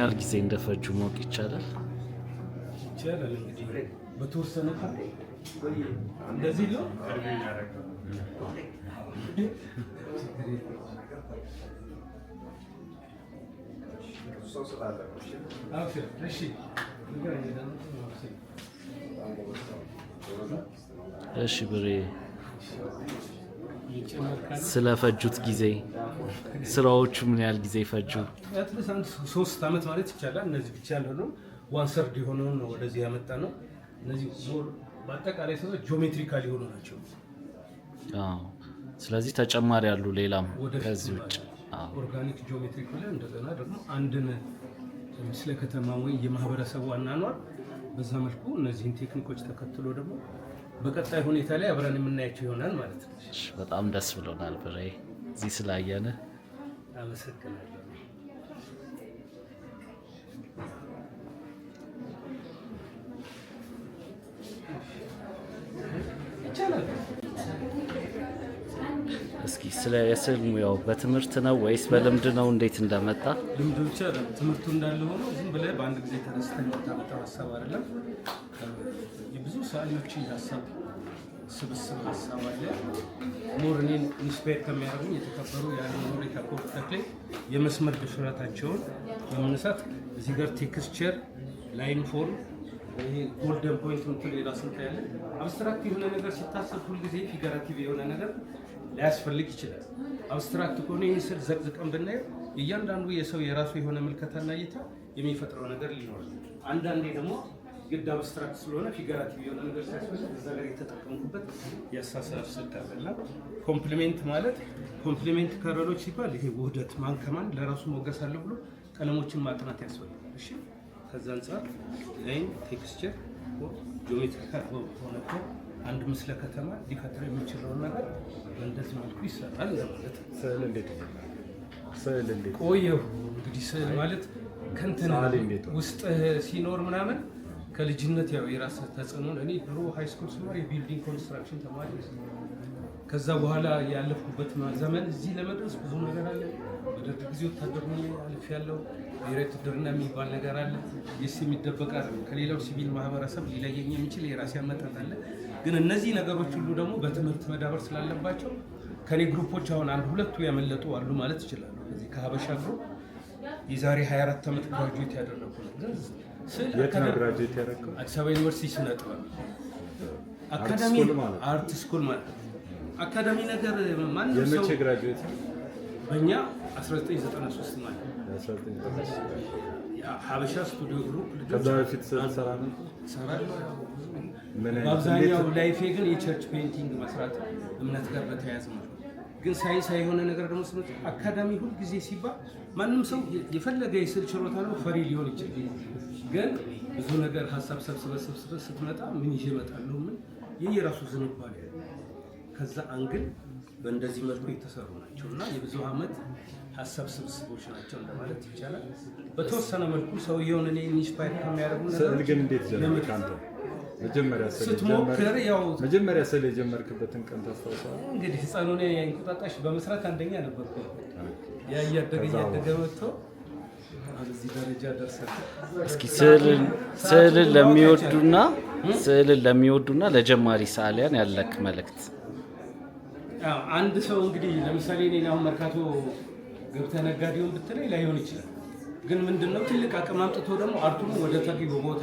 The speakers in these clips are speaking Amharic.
ያህል ጊዜ እንደፈጁ ማወቅ ይቻላል? ይቻላል እንግዲህ በተወሰነ እንደዚህ ነው። እሺ ብሬ ስለፈጁት ጊዜ ስራዎቹ ምን ያህል ጊዜ ፈጁ? አትሊስት 3 አመት ማለት ይቻላል። እነዚህ ብቻ ያለው ዋን ሰርድ የሆነውን ነው ወደዚህ ያመጣ ነው። እነዚህ በአጠቃላይ ሰዎች ጂኦሜትሪካል የሆኑ ናቸው። አዎ። ስለዚህ ተጨማሪ ያሉ ሌላም ከዚህ ውጭ ኦርጋኒክ ጂኦሜትሪክ ብለን እንደገና ደግሞ አንድን ስለ ከተማ ወይ የማህበረሰቡ አኗኗር በዛ መልኩ እነዚህን ቴክኒኮች ተከትሎ ደግሞ በቀጣይ ሁኔታ ላይ አብረን የምናያቸው ይሆናል ማለት ነው። በጣም ደስ ብሎናል ብሬ እዚህ ስላየን። አመሰግናለሁ። እስኪ ስለ የስዕል ሙያው በትምህርት ነው ወይስ በልምድ ነው? እንዴት እንደመጣ? ልምድ ብቻ ትምህርቱ እንዳለ ሆኖ ዝም ብለህ በአንድ ጊዜ ተነስተህ የምታመጣው ሀሳብ አይደለም። የብዙ ሰዓሊዎች ሀሳብ ስብስብ ሀሳብ አለ። ሞር እኔን ኢንስፓየር ከሚያደርጉኝ የተከበሩ የአንድ ኖሬታ ኮፍ ተክሌ የመስመር ድፍረታቸውን በመነሳት እዚህ ጋር ቴክስቸር፣ ላይን ፎርም፣ ይሄ ጎልደን ፖይንት ምትል ሌላ ስንት ያለ አብስትራክት የሆነ ነገር ሲታሰብ ሁልጊዜ ፊገራቲቭ የሆነ ነገር ሊያስፈልግ ይችላል። አብስትራክት ከሆነ ይህ ስል ዘቅዝቀን ብናየው እያንዳንዱ የሰው የራሱ የሆነ ምልከታና እይታ የሚፈጥረው ነገር ሊኖራል። አንዳንዴ ደግሞ ግድ አብስትራክት ስለሆነ ፊገራቲቭ የሆነ ነገር ሲያስፈልግ እዛ ጋር የተጠቀምኩበት የአሳሳብ ስልት አለና ኮምፕሊሜንት ማለት ኮምፕሊሜንት ከለሮች ሲባል ይሄ ውህደት ማን ከማን ለራሱ ሞገስ አለ ብሎ ቀለሞችን ማጥናት ያስፈልጋል። እሺ ከዛ አንጻር ላይን ቴክስቸር ጂኦሜትሪካል ሆነ አንድ ምስለ ከተማ ሊፈጥር የሚችለውን ነገር በእንደዚህ መልኩ ይሰራል ማለት ነው። ስዕል እንዴት ቆየሁ እንግዲህ ስዕል ማለት ከእንትን ውስጥ ሲኖር ምናምን ከልጅነት ያው የራስህ ተጽዕኖ። እኔ ድሮ ሃይ ስኩል ስማር የቢልዲንግ ኮንስትራክሽን ተማሪ፣ ከዛ በኋላ ያለፍኩበት ዘመን እዚህ ለመድረስ ብዙ ነገር አለ። በደርግ ጊዜ ወታደር ሆኜ አልፌያለሁ። ብሔራዊ ውትድርና የሚባል ነገር አለ። የስ የሚደበቅ አይደለም። ከሌላው ሲቪል ማህበረሰብ ሊለየኝ የሚችል የራሴ አመጣጥ አለ። ግን እነዚህ ነገሮች ሁሉ ደግሞ በትምህርት መዳበር ስላለባቸው ከኔ ግሩፖች አሁን አንድ ሁለቱ ያመለጡ አሉ ማለት ይችላሉ። ከዚህ ከሀበሻ ግሩፕ የዛሬ 24 ዓመት ግራጁዌት ያደረኩ ነው። የት ነው ግራጁዌት ያደረከው? አዲስ አበባ ዩኒቨርሲቲ ስነ ጥበብ አካዳሚ አርት ስኩል ማለት ነው። አካዳሚ ነገር ማንም ሰው የመቼ ግራጁዌት? በእኛ 1993 ማለት ነው። ሀበሻ ስቱዲዮ ግሩፕ ከዛ በፊት ሰራ ነው ሰራለሁ። በአብዛኛው ላይፌ ግን የቸርች ፔይንቲንግ መስራት እምነት ጋር በተያያዘ ነው። ግን ሳይንሳዊ የሆነ ነገር ደግሞ ስመጣ አካዳሚ ሁል ጊዜ ሲባል ማንም ሰው የፈለገ የስዕል ችሎታ ነው ፈሪ ሊሆን ይችላል። ግን ብዙ ነገር ሀሳብ ሰብስበህ ስትመጣ ምን ይዤ እመጣለሁ ምን የየራሱ ዝንባሌ ከዛ አንግል በእንደዚህ መልኩ የተሰሩ ናቸው እና የብዙ ዓመት ሀሳብ ስብስቦች ናቸው እንደማለት ይቻላል። በተወሰነ መልኩ ሰውየውን እኔ ኢንስፓየር ከሚያደርጉ ነገር ስዕል ግን እንዴት ጀመርክ አንተ? መጀመሪያ ስዕል የጀመርክበትን ቀን ታስታውሳለህ? እንግዲህ ህፃኑ እኔ እንቁጣጣሽ በመስራት አንደኛ ነበርኩ። ያ እያደገ መጥቶ እዚህ ደረጃ ደርሰናል። እስኪ ስዕልን ለሚወዱና ለጀማሪ ሰዓሊያን ያለክ መልእክት? አንድ ሰው እንግዲህ ለምሳሌ እኔ አሁን መርካቶ ገብተህ ነጋዴውን ብትለኝ ላይሆን ይችላል። ግን ምንድነው ትልቅ አቅም አምጥቶ ደግሞ አርቱን ወደ ተገቢው ቦታ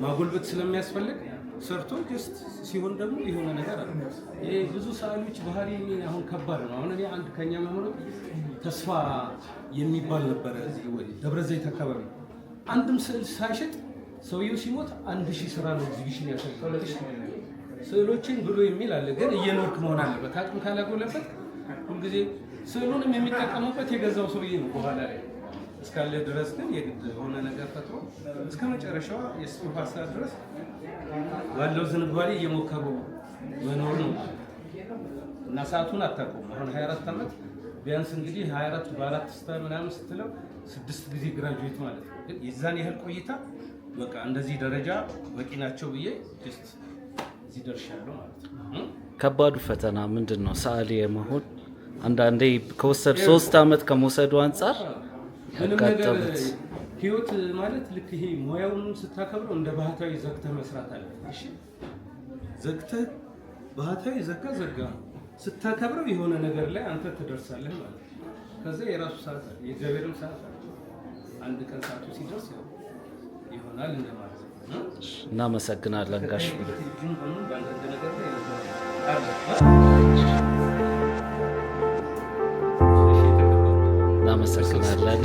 ማጎልበት ስለሚያስፈልግ ሰርቶ ጀስት ሲሆን ደግሞ የሆነ ነገር አለ። ይሄ ብዙ ሰዓሊዎች ባህሪ አሁን ከባድ ነው። አሁን እኔ አንድ ከኛ መምህር ተስፋ የሚባል ነበረ እዚህ ወይ ደብረ ዘይት አካባቢ አንድም ስዕል ሳይሸጥ ሰውየው ሲሞት 1000 ስራ ነው ኤግዚቢሽን ያሰጠው ስዕሎችን ብሎ የሚል አለ። ግን እየኖርክ መሆን አለበት። አቅም ካላጎለበት ሁልጊዜ ስዕሉንም የሚጠቀሙበት የገዛው ሰውዬ ነው በኋላ ላይ እስካለ ድረስ ግን የግድ የሆነ ነገር ፈጥሮ እስከ መጨረሻው የጽሁፍ ሀሳብ ድረስ ባለው ዝንባሌ እየሞከሩ መኖር ነው እና ሰዓቱን አታውቁም። አሁን 24 ዓመት ቢያንስ እንግዲህ 24 በአራት ስታር ምናምን ስትለው 6 ጊዜ ግራጁዌት ማለት ነው። ግን የዛን ያህል ቆይታ በቃ እንደዚህ ደረጃ በቂ ናቸው ብዬ ጀስት እዚህ ደርሻለሁ ማለት ነው። ከባዱ ፈተና ምንድን ነው? ሰዓሊ የመሆን አንዳንዴ ከወሰድ 3 ዓመት ከመውሰዱ አንጻር ምንም ነገር ህይወት ማለት ልክ ይሄ ሙያውን ስታከብረው እንደ ባህታዊ ዘግተህ መስራት አለ። እሺ ዘግተህ ባህታዊ ዘጋ ስታከብረው የሆነ ነገር ላይ አንተ ትደርሳለህ ማለት ነው። ከዛ የራሱ ሰዓት አለ፣ የእግዚአብሔርም ሰዓት አለ። አንድ ቀን ሰዓቱ ሲደርስ ይሆናል እንደማለት ነው። እናመሰግናለን ጋሽ እናመሰግናለን።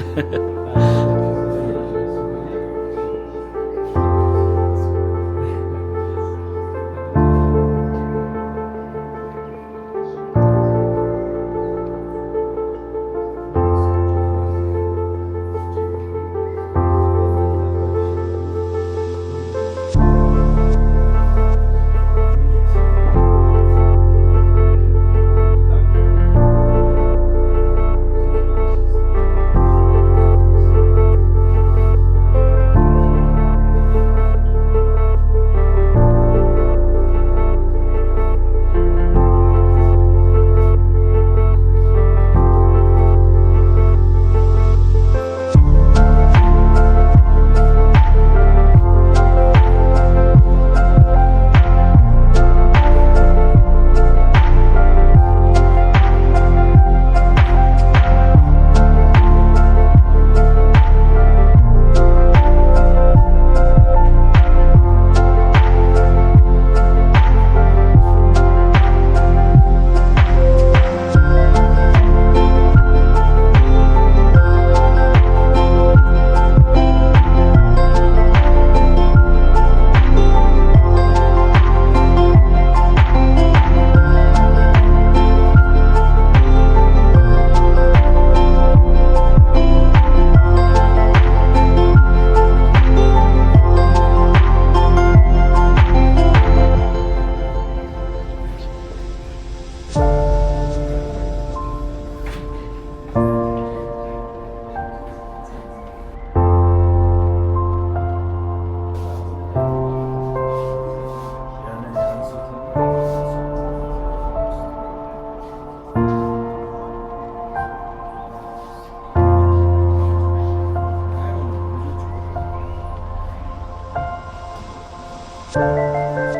Thank